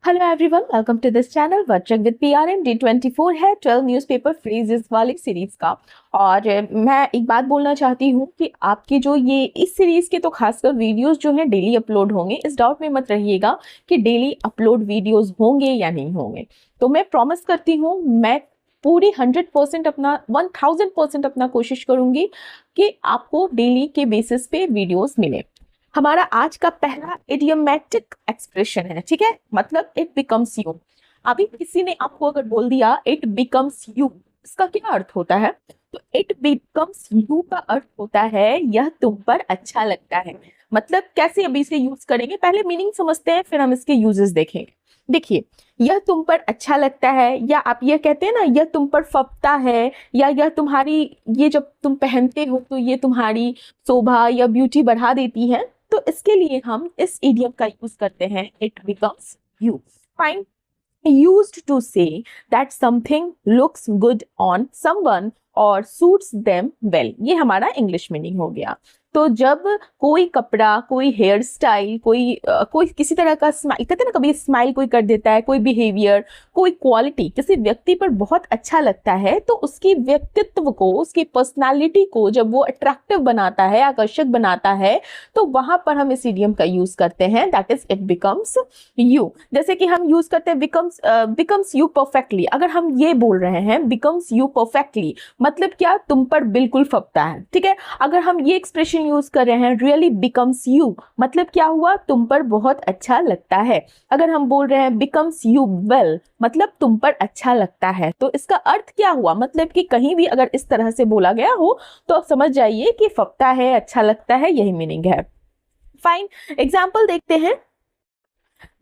Hello everyone, welcome to this channel work check with PRM। D24 है 12 newspaper phrases वाली series का। और मैं एक बात बोलना चाहती हूँ कि आपके जो ये इस सीरीज के तो खासकर वीडियोस जो हैं डेली अपलोड होंगे। इस डाउट में मत रहिएगा कि डेली अपलोड वीडियोस होंगे या नहीं होंगे। तो मैं प्रॉमिस करती हूँ, मैं पूरी 100% अपना 1000% अपना कोशिश करूँगी कि आपको डेली के बेसिस पे वीडियोस मिले। हमारा आज का पहला इडियमेटिक एक्सप्रेशन है, ठीक है, मतलब इट बिकम्स यू। अभी किसी ने आपको अगर बोल दिया इट बिकम्स यू, इसका क्या अर्थ होता है? तो इट बिकम्स यू का अर्थ होता है यह तुम पर अच्छा लगता है। मतलब कैसे अभी इसे यूज करेंगे, पहले मीनिंग समझते हैं फिर हम इसके यूजेस देखेंगे। देखिए, यह तुम पर अच्छा लगता है, या आप ये कहते हैं ना यह तुम पर फबता है, या यह तुम्हारी, ये जब तुम पहनते हो तो ये तुम्हारी शोभा या ब्यूटी बढ़ा देती है। तो इसके लिए हम इस इडियम का यूज करते हैं it becomes you. Fine, used to say that something looks good on someone or suits them well। ये हमारा इंग्लिश मीनिंग हो गया। तो जब कोई कपड़ा, कोई हेयर स्टाइल, कोई किसी तरह का स्माइल, कहते हैं ना कभी स्माइल कोई कर देता है, कोई बिहेवियर, कोई क्वालिटी किसी व्यक्ति पर बहुत अच्छा लगता है, तो उसकी व्यक्तित्व को, उसकी पर्सनालिटी को जब वो अट्रैक्टिव बनाता है, आकर्षक बनाता है, तो वहां पर हम इस इडियम का यूज करते हैं, that is it becomes you. जैसे कि हम यूज करते हैं बिकम्स यू परफेक्टली। अगर हम ये बोल रहे हैं बिकम्स यू परफेक्टली, मतलब क्या? तुम पर बिल्कुल फबता है, ठीक है। अगर हम ये एक्सप्रेशन यूज कर रहे हैं रियली बिकम्स यू, मतलब क्या हुआ? तुम पर बहुत अच्छा लगता है। अगर हम बोल रहे हैं बिकम्स यू वेल, मतलब तुम पर अच्छा लगता है, तो इसका अर्थ क्या हुआ? मतलब कि कहीं भी अगर इस तरह से बोला गया हो तो आप समझ जाइए कि फबता है, अच्छा लगता है, यही मीनिंग है। फाइन, एग्जाम्पल देखते हैं।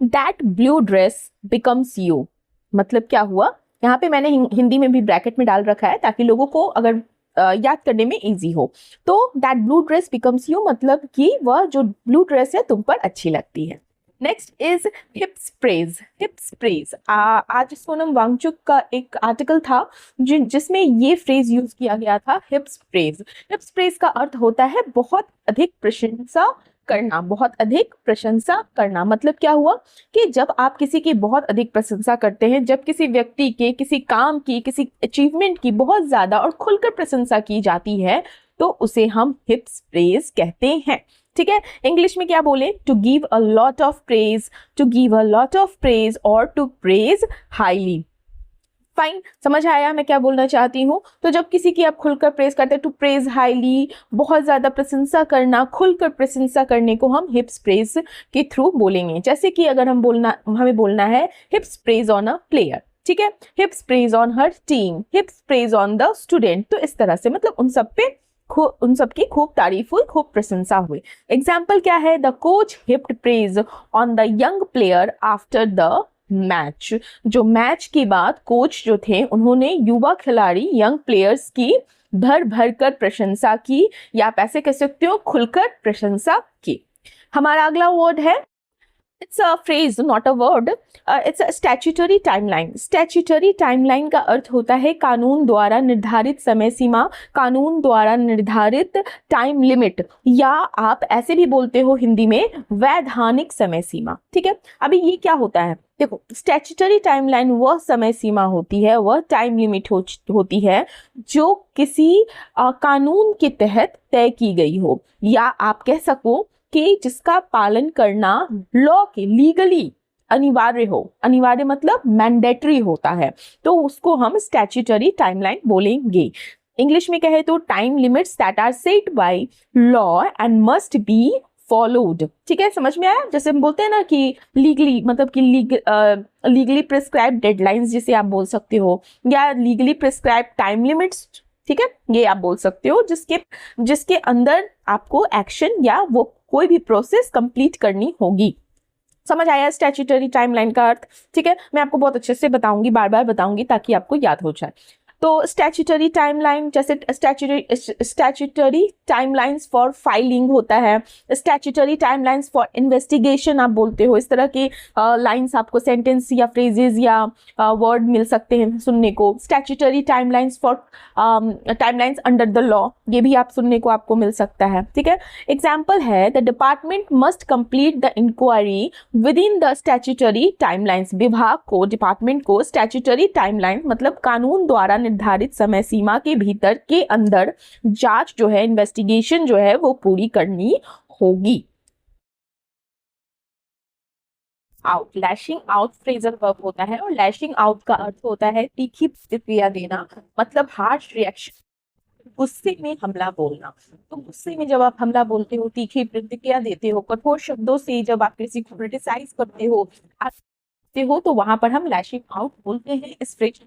That blue dress becomes you, मतलब क्या हुआ? यहाँ पे मैंने हिंदी में भी ब्रैकेट में डाल रखा है ताकि लोगों को अगर याद करने में इजी हो। तो that blue dress becomes you, मतलब कि वह जो ब्लू ड्रेस है तुम पर अच्छी लगती है। Next is हिप्स praise. हिप्स प्रेज, आज सोनम वांगचुक का एक आर्टिकल था जिसमें ये फ्रेज यूज किया गया था, हिप्स प्रेज। हिप्स प्रेज का अर्थ होता है बहुत अधिक प्रशंसा करना, बहुत अधिक प्रशंसा करना। मतलब क्या हुआ कि जब आप किसी की बहुत अधिक प्रशंसा करते हैं, जब किसी व्यक्ति के, किसी काम की, किसी अचीवमेंट की बहुत ज्यादा और खुलकर प्रशंसा की जाती है, तो उसे हम हिप्स प्रेज कहते हैं, ठीक है। इंग्लिश में क्या बोले? To give a lot of praise, to give a lot of praise और टू प्रेज हाईली। फाइन, समझ आया मैं क्या बोलना चाहती हूँ? तो जब किसी की आप खुलकर प्रेज करते हैं, टू प्रेज हाईली, बहुत ज्यादा प्रशंसा करना, खुलकर प्रशंसा करने को हम हिप्स प्रेज के थ्रू बोलेंगे। जैसे कि अगर हमें बोलना है हिप्स प्रेज ऑन अ प्लेयर, ठीक है, हिप्स praise on her team, हिप्स praise on the student. तो इस तरह से मतलब उन सब की खूब तारीफ हुई, खूब प्रशंसा हुई। एग्जाम्पल क्या है? The coach heaped praise on the young player after the match. जो मैच के बाद कोच जो थे उन्होंने युवा खिलाड़ी, यंग प्लेयर्स की भर भर कर प्रशंसा की, या आप ऐसे कह सकते हो खुलकर प्रशंसा की। हमारा अगला वर्ड है, it's a phrase not a word, it's a statutory timeline. Statutory timeline का अर्थ होता है कानून द्वारा निर्धारित समय सीमा, कानून द्वारा निर्धारित टाइम लिमिट, या आप ऐसे भी बोलते हो हिंदी में वैधानिक समय सीमा, ठीक है। अभी ये क्या होता है? देखो, स्टैट्यूटरी टाइमलाइन वह समय सीमा होती है, वह टाइम लिमिट होती है जो किसी कानून के तहत तय की गई हो, या आप कह सको कि जिसका पालन करना लॉ के लीगली अनिवार्य हो। अनिवार्य मतलब मैंडेटरी होता है, तो उसको हम स्टैट्यूटरी टाइमलाइन बोलेंगे। इंग्लिश में कहे तो time limits that are set by law and must be followed, ठीक है, समझ में आया? जैसे हम बोलते हैं ना कि लीगली, मतलब कि लीगली प्रिस्क्राइब डेडलाइंस जिसे आप बोल सकते हो, या लीगली प्रिस्क्राइब टाइम लिमिट्स, ठीक है, ये आप बोल सकते हो, जिसके अंदर आपको एक्शन या वो कोई भी प्रोसेस कंप्लीट करनी होगी। समझ आया स्टैट्यूटरी टाइमलाइन का अर्थ? ठीक है, मैं आपको बहुत अच्छे से बताऊंगी, बार बार बताऊंगी ताकि आपको याद हो जाए। तो स्टैट्यूटरी टाइमलाइन, जैसे स्टैट्यूटरी टाइमलाइंस फॉर फाइलिंग होता है, स्टैट्यूटरी टाइमलाइंस फॉर इन्वेस्टिगेशन आप बोलते हो। इस तरह के लाइंस आपको सेंटेंस या फ्रेजेस या वर्ड मिल सकते हैं सुनने को। Statutory timelines for timelines under the law, ये भी आप सुनने को आपको मिल सकता है, ठीक है। एग्जाम्पल है the department must complete the inquiry within the statutory timelines. विभाग को, डिपार्टमेंट को स्टैट्यूटरी टाइमलाइन मतलब कानून द्वारा निर्धारित समय सीमा के भीतर के अंदर जांच जो है, इन्वेस्टिगेशन जो है वो पूरी करनी होगी। Out, lashing out phrasal verb होता है और लैशिंग आउट का अर्थ होता है तीखी प्रतिक्रिया देना, मतलब हार्श रिएक्शन, गुस्से में हमला बोलना। तो गुस्से में जब आप हमला बोलते हो, तीखी प्रतिक्रिया देते हो, कठोर शब्दों से जब आप किसी को क्रिटिसाइज करते हो, तो वहां पर हम लैशिंग आउट बोलते हैं इस फ्रेज।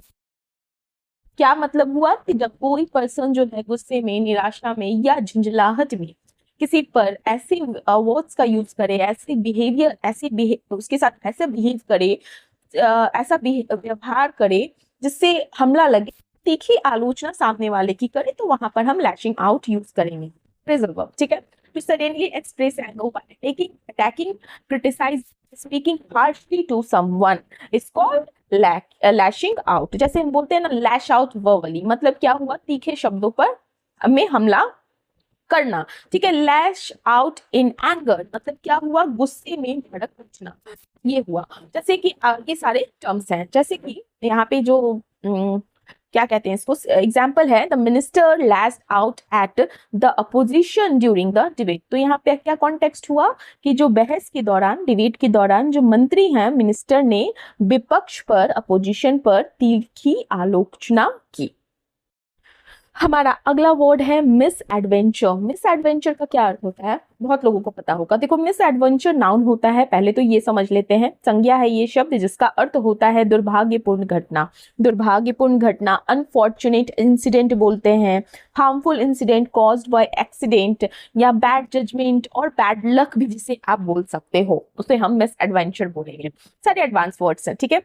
क्या मतलब हुआ कि जब कोई पर्सन जो है गुस्से में, निराशा में या झंझलाहट में किसी पर ऐसे वर्ड्स का यूज करे, ऐसे बिहेवियर, उसके साथ ऐसे बिहेव करे, ऐसा व्यवहार करे जिससे हमला लगे, तीखी आलोचना सामने वाले की करे, तो वहां पर हम लैशिंग आउट यूज करेंगे फ्रेजल वर्ब, ठीक है। To suddenly express anger by attacking, criticise, speaking harshly to someone is called lashing out. जैसे हम बोलते हैं ना लैश आउट वर्बली, मतलब क्या हुआ, तीखे शब्दों पर में हमला करना, ठीक है। लैश आउट इन एंगर मतलब क्या हुआ, गुस्से में भड़क उठना, ये हुआ। जैसे कि ये सारे टर्म्स हैं, जैसे कि यहाँ पे जो क्या कहते हैं इसको, एग्जाम्पल है the minister lashed out at the opposition during the debate. तो यहाँ पे क्या कॉन्टेक्स्ट हुआ कि जो बहस के दौरान, डिबेट के दौरान जो मंत्री हैं, मिनिस्टर ने विपक्ष पर, अपोजिशन पर तीखी आलोचना की। हमारा अगला वर्ड है मिस एडवेंचर। मिस एडवेंचर का क्या अर्थ होता है, बहुत लोगों को पता होगा। देखो मिस एडवेंचर नाउन होता है, पहले तो ये समझ लेते हैं। संज्ञा है ये शब्द जिसका अर्थ होता है दुर्भाग्यपूर्ण घटना। दुर्भाग्यपूर्ण घटना, अनफॉर्चुनेट इंसिडेंट बोलते हैं, harmful incident caused by accident, या बैड जजमेंट और बैड लक भी जिसे आप बोल सकते हो, उसे हम मिस एडवेंचर बोलेंगे। सारे एडवांस वर्ड्स हैं, ठीक है।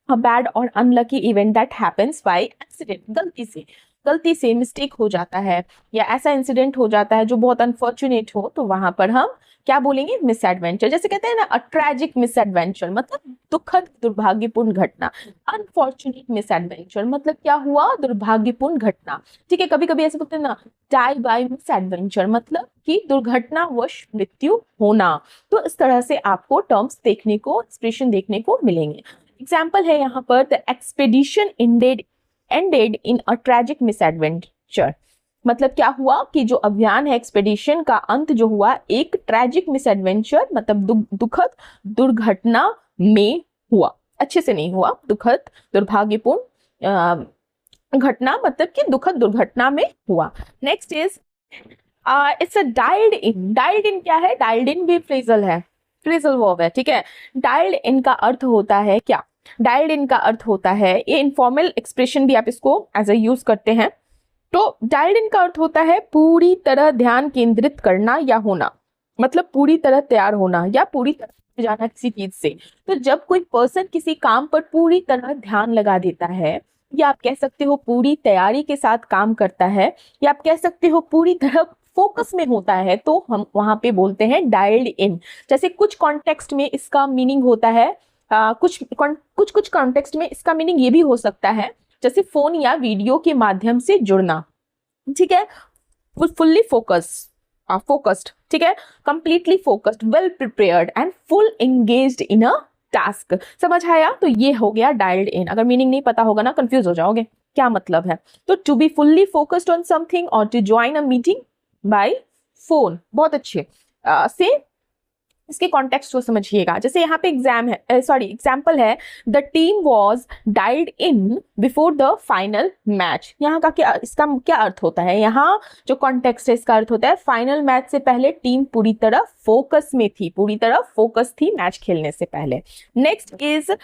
A bad or unlucky event that happens by accident, गलती से मिस्टेक हो जाता है, या ऐसा इंसिडेंट हो जाता है जो बहुत अनफॉर्चुनेट हो, तो वहां पर हम क्या बोलेंगे, मिस एडवेंचर। जैसे कहते हैं ना अ ट्रैजिक मिस एडवेंचर मतलब दुखद दुर्भाग्यपूर्ण घटना, अनफॉर्चुनेट मिस एडवेंचर मतलब क्या हुआ, दुर्भाग्यपूर्ण घटना, ठीक है। कभी कभी ऐसे बोलते हैं ना डाई बाय मिस एडवेंचर मतलब कि दुर्घटनावश मृत्यु होना। तो इस तरह से आपको टर्म्स देखने को, एक्सप्रेशन देखने को मिलेंगे। एग्जाम्पल है यहाँ पर the expedition ended in a tragic misadventure, मतलब क्या हुआ कि जो अभियान है, एक्सपेडिशन का अंत जो हुआ एक ट्रैजिक मिसएडवेंचर मतलब दुखद दुर्घटना में हुआ, अच्छे से नहीं हुआ, दुखद दुर्भाग्यपूर्ण घटना मतलब कि दुखद दुर्घटना में हुआ। Next is it's a dialled in. Dialled in क्या है, डायल्ड इन भी फ्रेजल है, फ्रेजल वर्ब है, ठीक है। डायल्ड इन का अर्थ होता है क्या, डायल्ड इन का अर्थ होता है, ये इनफॉर्मल एक्सप्रेशन भी आप इसको एज अ यूज करते हैं। तो डायल्ड इन का अर्थ होता है पूरी तरह ध्यान केंद्रित करना या होना, मतलब पूरी तरह तैयार होना या पूरी तरह जाना किसी चीज से। तो जब कोई पर्सन किसी काम पर पूरी तरह ध्यान लगा देता है, या आप कह सकते हो पूरी तैयारी के साथ काम करता है, या आप कह सकते हो पूरी तरह फोकस में होता है, तो हम वहां पे बोलते हैं डायल्ड इन। जैसे कुछ कॉन्टेक्स्ट में इसका मीनिंग होता है, कुछ कॉन्टेक्स्ट में इसका मीनिंग ये भी हो सकता है, जैसे फोन या वीडियो के माध्यम से जुड़ना, ठीक है। फुल्ली फोकस्ड, ठीक है, completely focused, well prepared and full engaged in a task. समझ आया, तो ये हो गया डायल्ड इन। अगर मीनिंग नहीं पता होगा ना, कंफ्यूज हो जाओगे क्या मतलब है। So to be fully focused on something और to join a meeting by phone, बहुत अच्छे से इसके कॉन्टेक्स्ट को समझिएगा। जैसे यहाँ पे एग्जाम्पल है the team was dialled in before the final match. यहाँ का क्या, इसका क्या अर्थ होता है, यहाँ जो कॉन्टेक्स्ट है इसका अर्थ होता है फाइनल मैच से पहले टीम पूरी तरह फोकस में थी, पूरी तरह फोकस थी मैच खेलने से पहले। Next is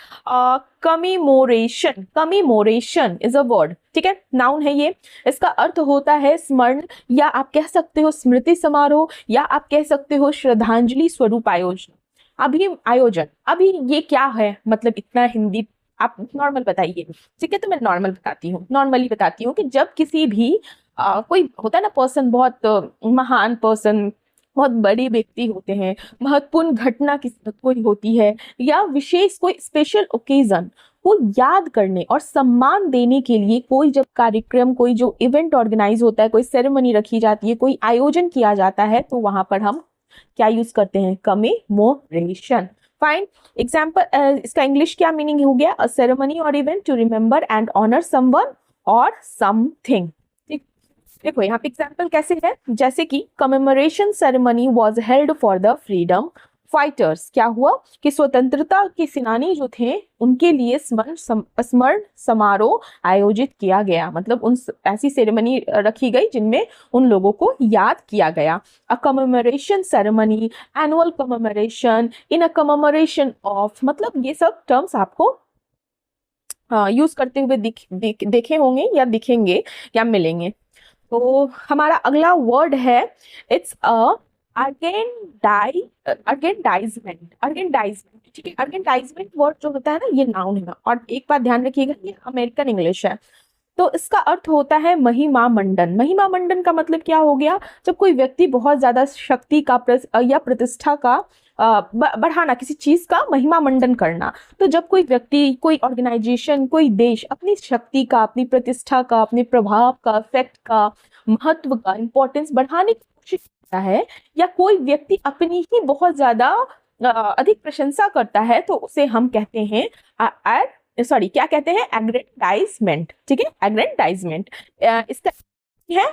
commemoration. Commemoration is a word, ठीक है, नाउन है ये। इसका अर्थ होता है स्मरण, या आप कह सकते हो स्मृति समारोह, या आप कह सकते हो श्रद्धांजलि स्वरूप आयोजन। अभी ये क्या है, मतलब इतना हिंदी आप नॉर्मल बताइए, ठीक है। तो मैं नॉर्मल बताती हूँ, नॉर्मली बताती हूँ कि जब किसी भी कोई होता है ना पर्सन, बहुत महान पर्सन, बहुत बड़े व्यक्ति होते हैं, महत्वपूर्ण घटना किसी कोई होती है, या विशेष कोई स्पेशल ओकेजन को याद करने और सम्मान देने के लिए कोई जब कार्यक्रम, कोई जो इवेंट ऑर्गेनाइज होता है, कोई सेरेमनी रखी जाती है, कोई आयोजन किया जाता है, तो वहां पर हम क्या यूज करते हैं? कमेमोरेशन। फाइन। एग्जाम्पल, इसका इंग्लिश क्या मीनिंग हो गया? अ सेरेमनी और event to remember and honour someone और समथिंग। देखो यहाँ पे एग्जाम्पल कैसे है, जैसे कि commemoration ceremony was held for the freedom fighters. क्या हुआ कि स्वतंत्रता के सेनानी जो थे उनके लिए स्मरण समारोह आयोजित किया गया, मतलब उन ऐसी सेरेमनी रखी गई जिनमें उन लोगों को याद किया गया। A commemoration ceremony, annual commemoration, in a commemoration of, मतलब ये सब टर्म्स आपको यूज करते हुए देखे होंगे या दिखेंगे या मिलेंगे। तो हमारा अगला वर्ड है, इट्स अर्गेंडाइजमेंट। अर्गेंडाइजमेंट, ठीक है। अर्गेंडाइजमेंट वर्ड जो होता है ना, ये नाउन है, और एक बात ध्यान रखिएगा, ये अमेरिकन इंग्लिश है। तो इसका अर्थ होता है महिमा मंडन। महिमा मंडन का मतलब क्या हो गया? जब कोई व्यक्ति बहुत ज्यादा शक्ति का या प्रतिष्ठा का बढ़ाना, किसी चीज का महिमा मंडन करना। तो जब कोई व्यक्ति, कोई ऑर्गेनाइजेशन, कोई देश अपनी शक्ति का, अपनी प्रतिष्ठा का, अपने प्रभाव का, इफेक्ट का, महत्व का, इंपॉर्टेंस बढ़ाने की कोशिश करता है, या कोई व्यक्ति अपनी ही बहुत ज्यादा अधिक प्रशंसा करता है, तो उसे हम कहते हैं क्या कहते हैं? एग्रेंडाइजमेंट, ठीक है। एग्रेंडाइजमेंट इसका है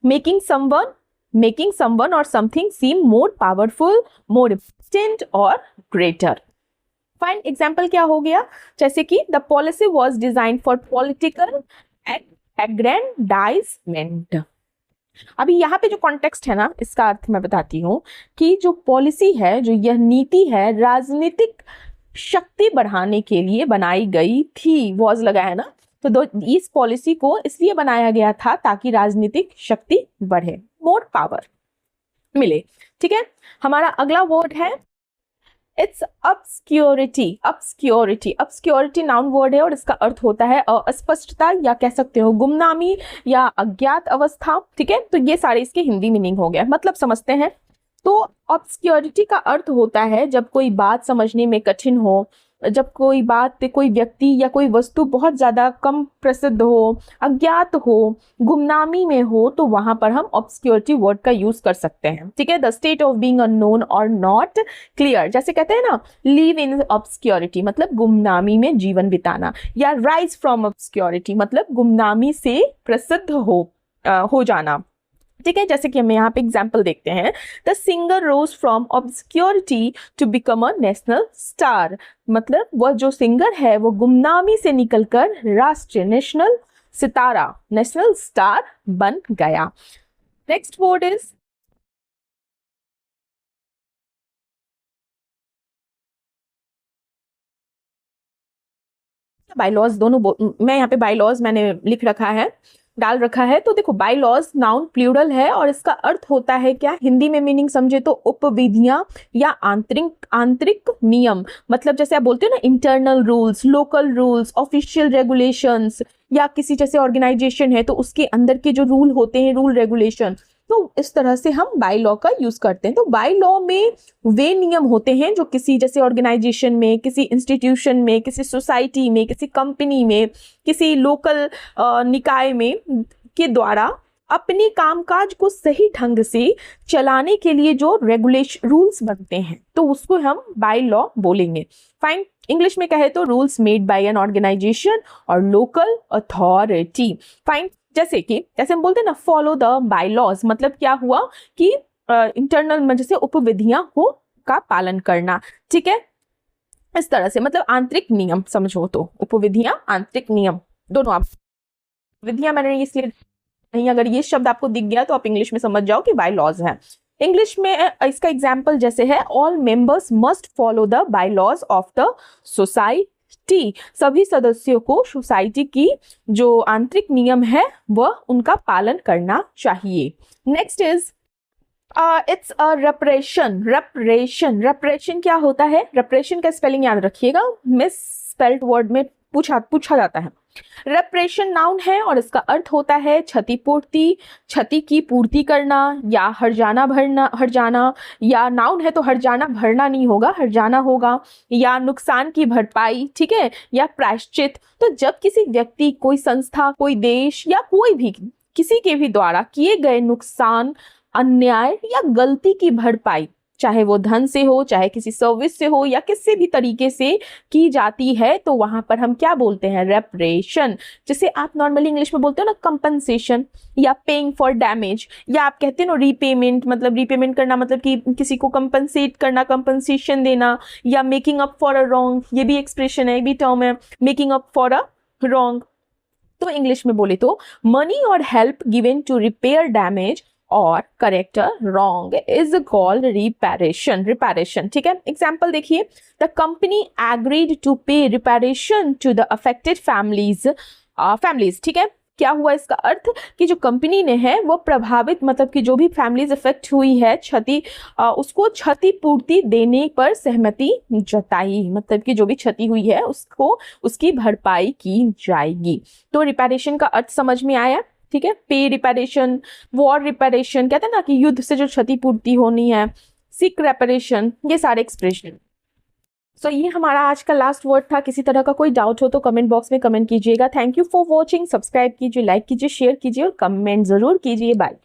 मेकिंग समवन और something seem more powerful, more important और ग्रेटर। फाइन। एग्जाम्पल क्या हो गया? जैसे कि the policy was design for political aggrandizement. अभी यहाँ पे जो कॉन्टेक्स्ट है ना, इसका अर्थ मैं बताती हूँ कि जो पॉलिसी है, जो यह नीति है, राजनीतिक शक्ति बढ़ाने के लिए बनाई गई थी। वॉज लगा है ना, तो इस पॉलिसी को इसलिए बनाया गया था ताकि राजनीतिक शक्ति बढ़े, मोर पावर मिले, ठीक है। हमारा अगला वर्ड है, it's obscurity। obscurity noun word है और इसका अर्थ होता है अस्पष्टता, या कह सकते हो गुमनामी या अज्ञात अवस्था, ठीक है। तो ये सारे इसके हिंदी मीनिंग हो गया, मतलब समझते हैं। तो obscurity का अर्थ होता है जब कोई बात समझने में कठिन हो, जब कोई बात, कोई व्यक्ति या कोई वस्तु बहुत ज्यादा कम प्रसिद्ध हो, अज्ञात हो, गुमनामी में हो, तो वहां पर हम obscurity वर्ड का यूज कर सकते हैं, ठीक है। The state of being unknown और नॉट क्लियर, जैसे कहते हैं ना, लिव इन obscurity मतलब गुमनामी में जीवन बिताना, या राइज फ्रॉम obscurity मतलब गुमनामी से प्रसिद्ध हो जाना, ठीक है। जैसे कि हम यहाँ पे एग्जाम्पल देखते हैं, the singer rose from obscurity to become a national star, मतलब वह जो सिंगर है वो गुमनामी से निकलकर राष्ट्रीय, नेशनल सितारा, नेशनल स्टार बन गया। Next word is bylaws. दोनों मैं यहाँ पे बायलॉज मैंने लिख रखा है, डाल रखा है। तो देखो, बायलॉज नाउन प्लूरल है और इसका अर्थ होता है क्या? हिंदी में मीनिंग समझे तो उपविधियां या आंतरिक नियम, मतलब जैसे आप बोलते हो ना, internal rules, local rules, official regulations, या किसी जैसे ऑर्गेनाइजेशन है तो उसके अंदर के जो रूल होते हैं, रूल रेगुलेशन, तो इस तरह से हम बाय लॉ का यूज करते हैं। तो बाय लॉ में वे नियम होते हैं जो किसी जैसे ऑर्गेनाइजेशन में, किसी इंस्टीट्यूशन में, किसी सोसाइटी में, किसी कंपनी में, किसी लोकल निकाय में के द्वारा अपने कामकाज को सही ढंग से चलाने के लिए जो रेगुलेशन रूल्स बनते हैं, तो उसको हम बाय लॉ बोलेंगे। फाइन। इंग्लिश में कहे तो rules made by an organisation और लोकल अथॉरिटी। फाइन। जैसे हम बोलते हैं ना, फॉलो द बाय लॉज, मतलब क्या हुआ कि इंटरनल में जैसे उपविधियां का पालन करना, ठीक है। इस तरह से मतलब आंतरिक नियम समझो, तो उपविधियां, आंतरिक नियम दोनों। आप विधियां मैंने इसलिए नहीं, अगर ये शब्द आपको दिख गया तो आप इंग्लिश में समझ जाओ कि बाय लॉज है। इंग्लिश में इसका एग्जाम्पल जैसे है, all members must follow the bylaws of the society. सभी सदस्यों को सोसाइटी की जो आंतरिक नियम है वह उनका पालन करना चाहिए। Next is it's a reparation क्या होता है? रेपरेशन का स्पेलिंग याद रखिएगा, मिस स्पेल्ड वर्ड में पूछा जाता है। रेपरेशन नाउन है और इसका अर्थ होता है क्षतिपूर्ति, क्षति की पूर्ति करना या हर्जाना, या नाउन है तो हर्जाना भरना नहीं होगा, हर्जाना होगा, या नुकसान की भरपाई, ठीक है, या प्रायश्चित। तो जब किसी व्यक्ति, कोई संस्था, कोई देश या कोई भी किसी के भी द्वारा किए गए नुकसान, अन्याय या गलती की भरपाई, चाहे वो धन से हो, चाहे किसी सर्विस से हो, या किसी भी तरीके से की जाती है, तो वहां पर हम क्या बोलते हैं? रेपरेशन। जैसे आप नॉर्मली इंग्लिश में बोलते हो ना कंपनसेशन, या पेइंग फॉर डैमेज, या आप कहते हो ना रीपेमेंट, मतलब रीपेमेंट करना मतलब कि किसी को कंपनसेट करना, कंपनसेशन देना, या making up for a wrong, ये भी एक्सप्रेशन है, ये भी टर्म है, making up for a wrong. तो इंग्लिश में बोले तो मनी और help given to repair damage और correct wrong is called reparation, ठीक है। एग्जाम्पल देखिए, the company agreed to pay reparation to the affected families, ठीक है। क्या हुआ इसका अर्थ कि जो कंपनी ने है वो प्रभावित, मतलब कि जो भी फैमिलीज इफेक्ट हुई है, उसको क्षतिपूर्ति देने पर सहमति जताई, मतलब कि जो भी क्षति हुई है उसको, उसकी भरपाई की जाएगी। तो रिपेरेशन का अर्थ समझ में आया, ठीक है। पे रिपेरेशन, वॉर रिपेरेशन, कहते हैं ना कि युद्ध से जो क्षतिपूर्ति होनी है, सिक रेपेरेशन, ये सारे एक्सप्रेशन। सो ये हमारा आज का लास्ट वर्ड था। किसी तरह का कोई डाउट हो तो कमेंट बॉक्स में कमेंट कीजिएगा। Thank you for watching. Subscribe कीजिए, लाइक कीजिए, शेयर कीजिए और कमेंट जरूर कीजिए। बाय।